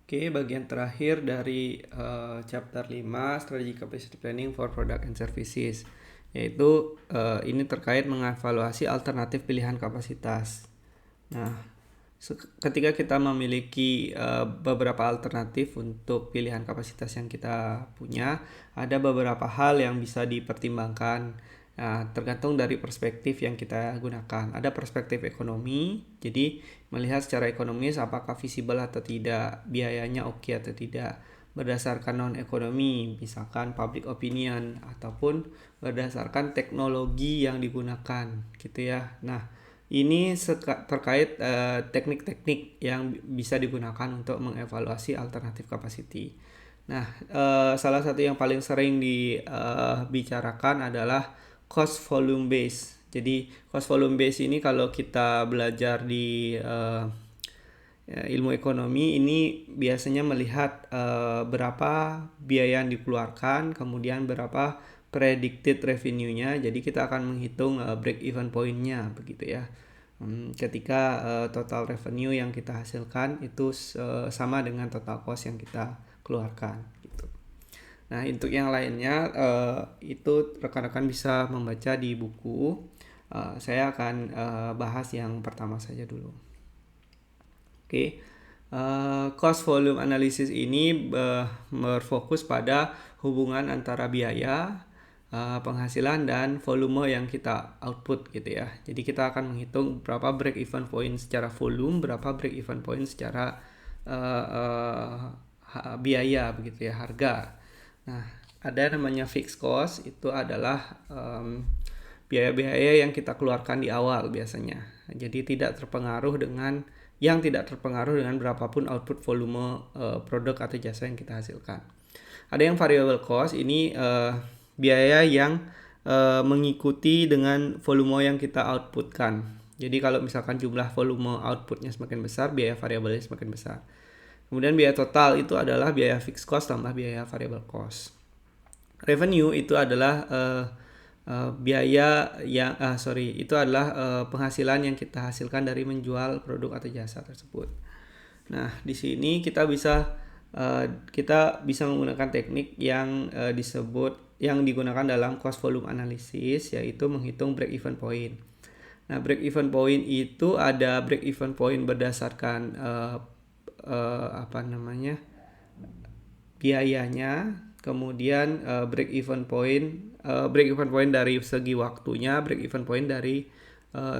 Oke, bagian terakhir dari chapter 5 Strategy Capacity Planning for Product and Services, yaitu ini terkait mengevaluasi alternatif pilihan kapasitas. Nah, ketika kita memiliki beberapa alternatif untuk pilihan kapasitas yang kita punya, ada beberapa hal yang bisa dipertimbangkan. Nah, tergantung dari perspektif yang kita gunakan. Ada perspektif ekonomi, jadi melihat secara ekonomis apakah visible atau tidak, biayanya oke atau tidak. Berdasarkan non-ekonomi, misalkan public opinion, ataupun berdasarkan teknologi yang digunakan, gitu ya. Nah, ini terkait teknik-teknik yang bisa digunakan untuk mengevaluasi alternatif capacity. Nah, salah satu yang paling sering dibicarakan adalah cost volume base. Jadi cost volume base ini kalau kita belajar di ilmu ekonomi ini biasanya melihat berapa biaya yang dikeluarkan, kemudian berapa predicted revenue-nya. Jadi kita akan menghitung break even point-nya begitu ya. Ketika total revenue yang kita hasilkan itu sama dengan total cost yang kita keluarkan gitu. Nah, untuk yang lainnya itu rekan-rekan bisa membaca di buku. Saya akan bahas yang pertama saja dulu. Oke. Cost volume analysis ini berfokus pada hubungan antara biaya, penghasilan dan volume yang kita output gitu ya. Jadi kita akan menghitung berapa break even point secara volume, berapa break even point secara biaya begitu ya, harga. Nah, ada namanya fixed cost, itu adalah biaya-biaya yang kita keluarkan di awal biasanya. Jadi tidak terpengaruh dengan berapapun output volume produk atau jasa yang kita hasilkan. Ada yang variable cost, ini biaya yang mengikuti dengan volume yang kita outputkan. Jadi kalau misalkan jumlah volume outputnya semakin besar, biaya variabelnya semakin besar. Kemudian biaya total itu adalah biaya fixed cost tambah biaya variable cost. Revenue itu adalah biaya yang itu adalah penghasilan yang kita hasilkan dari menjual produk atau jasa tersebut. Nah, di sini kita bisa menggunakan teknik yang yang digunakan dalam cost volume analysis, yaitu menghitung break even point. Nah, break even point itu ada break even point berdasarkan biayanya, kemudian break even point dari segi waktunya, break even point dari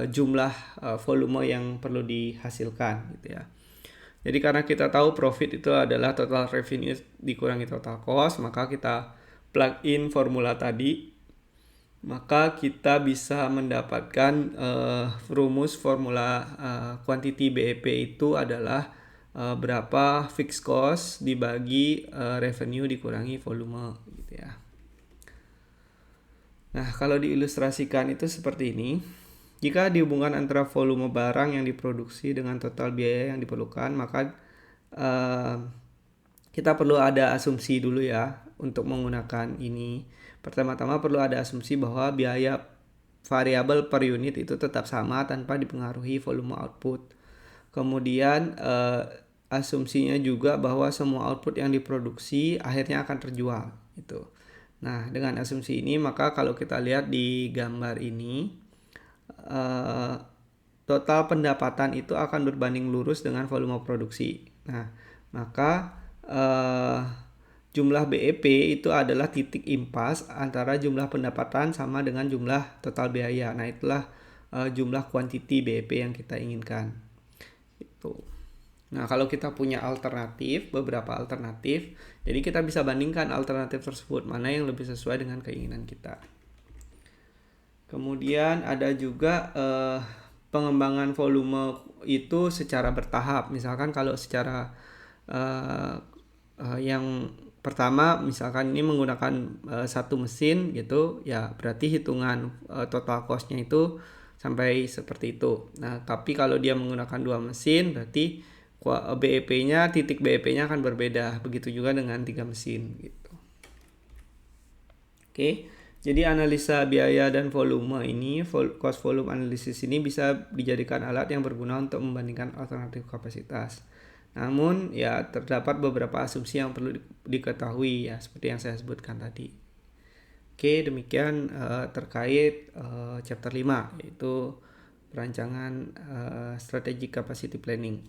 jumlah volume yang perlu dihasilkan gitu ya. Jadi karena kita tahu profit itu adalah total revenue dikurangi total cost, maka kita plug in formula tadi, maka kita bisa mendapatkan rumus formula quantity BEP itu adalah berapa fixed cost dibagi revenue dikurangi volume gitu ya. Nah, kalau diilustrasikan itu seperti ini. Jika dihubungkan antara volume barang yang diproduksi dengan total biaya yang diperlukan, maka kita perlu ada asumsi dulu ya untuk menggunakan ini. Pertama-tama perlu ada asumsi bahwa biaya variabel per unit itu tetap sama tanpa dipengaruhi volume output. Kemudian asumsinya juga bahwa semua output yang diproduksi akhirnya akan terjual itu. Nah, dengan asumsi ini maka kalau kita lihat di gambar ini, total pendapatan itu akan berbanding lurus dengan volume produksi. Nah, maka jumlah BEP itu adalah titik impas antara jumlah pendapatan sama dengan jumlah total biaya. Nah, itulah jumlah quantity BEP yang kita inginkan. Itu. Nah, kalau kita punya beberapa alternatif, jadi kita bisa bandingkan alternatif tersebut, mana yang lebih sesuai dengan keinginan kita. Kemudian ada juga pengembangan volume itu secara bertahap. Misalkan kalau secara yang pertama, misalkan ini menggunakan satu mesin gitu, ya berarti hitungan total cost-nya itu sampai seperti itu. Nah, tapi kalau dia menggunakan dua mesin, berarti BEP-nya, titik BEP-nya akan berbeda. Begitu juga dengan 3 mesin gitu. Oke. Jadi analisa biaya dan volume ini, cost volume analysis ini bisa dijadikan alat yang berguna untuk membandingkan alternatif kapasitas. Namun ya terdapat beberapa asumsi yang perlu diketahui ya seperti yang saya sebutkan tadi. Oke, demikian terkait chapter 5 yaitu perancangan strategic capacity planning.